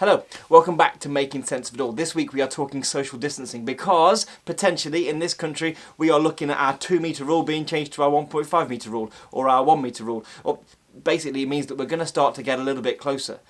Hello, welcome back to Making Sense of It All. This week we are talking social distancing because potentially in this country we are looking at our 2 metre rule being changed to our 1.5 metre rule or our 1 metre rule. Or basically it means that we're going to start to get a little bit closer.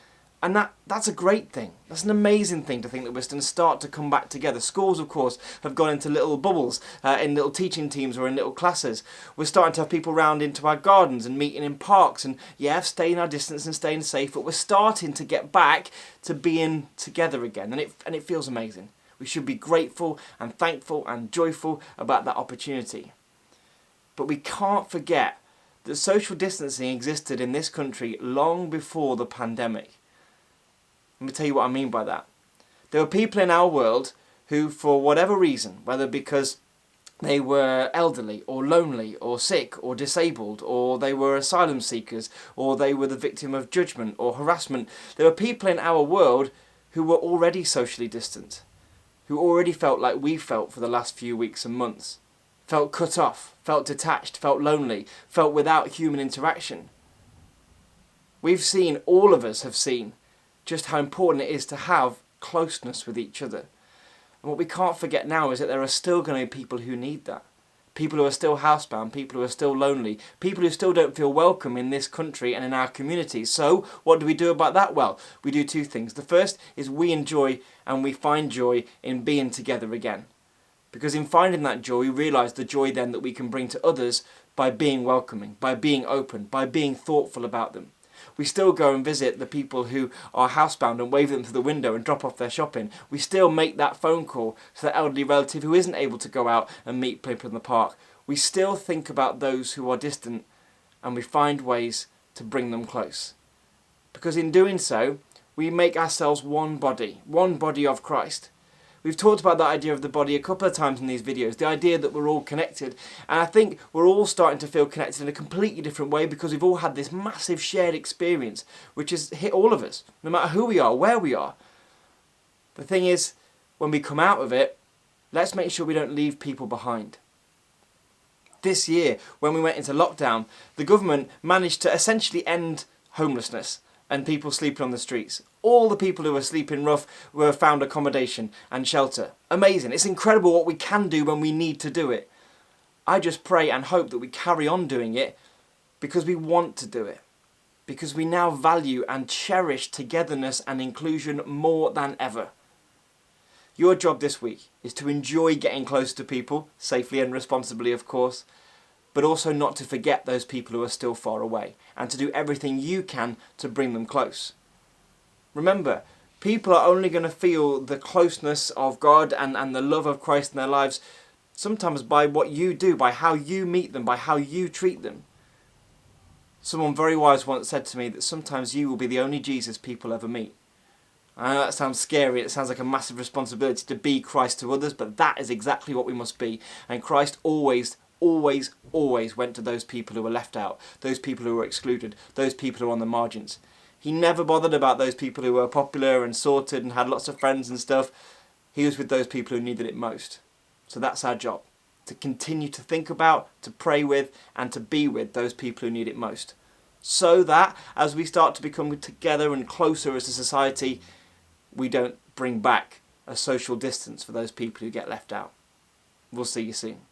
And that's a great thing. That's an amazing thing to think that we're going to start to come back together. Schools, of course, have gone into little bubbles, in little teaching teams or in little classes. We're starting to have people round into our gardens and meeting in parks and, staying our distance and staying safe. But we're starting to get back to being together again. And it feels amazing. We should be grateful and thankful and joyful about that opportunity. But we can't forget that social distancing existed in this country long before the pandemic. Let me tell you what I mean by that. There were people in our world who, for whatever reason, whether because they were elderly or lonely or sick or disabled, or they were asylum seekers, or they were the victim of judgment or harassment, there were people in our world who were already socially distant, who already felt like we felt for the last few weeks and months, felt cut off, felt detached, felt lonely, felt without human interaction. All of us have seen, just how important it is to have closeness with each other. And what we can't forget now is that there are still going to be people who need that. People who are still housebound, people who are still lonely, people who still don't feel welcome in this country and in our communities. So what do we do about that? Well, we do two things. The first is we enjoy and we find joy in being together again. Because in finding that joy, we realise the joy then that we can bring to others by being welcoming, by being open, by being thoughtful about them. We still go and visit the people who are housebound and wave them through the window and drop off their shopping. We still make that phone call to that elderly relative who isn't able to go out and meet people in the park. We still think about those who are distant and we find ways to bring them close. Because in doing so, we make ourselves one body of Christ. We've talked about that idea of the body a couple of times in these videos, the idea that we're all connected. And I think we're all starting to feel connected in a completely different way because we've all had this massive shared experience which has hit all of us, no matter who we are, where we are. The thing is, when we come out of it, let's make sure we don't leave people behind. This year, when we went into lockdown, the government managed to essentially end homelessness and people sleeping on the streets. All the people who were sleeping rough were found accommodation and shelter. Amazing. It's incredible what we can do when we need to do it. I just pray and hope that we carry on doing it because we want to do it. Because we now value and cherish togetherness and inclusion more than ever. Your job this week is to enjoy getting close to people, safely and responsibly of course, but also not to forget those people who are still far away and to do everything you can to bring them close. Remember, people are only going to feel the closeness of God and the love of Christ in their lives sometimes by what you do, by how you meet them, by how you treat them. Someone very wise once said to me that sometimes you will be the only Jesus people ever meet. I know that sounds scary, it sounds like a massive responsibility to be Christ to others, but that is exactly what we must be. And Christ always went to those people who were left out, those people who were excluded, those people who were on the margins. He never bothered about those people who were popular and sorted and had lots of friends and stuff. He was with those people who needed it most. So that's our job, to continue to think about, to pray with, and to be with those people who need it most. So that as we start to become together and closer as a society, we don't bring back a social distance for those people who get left out. We'll see you soon.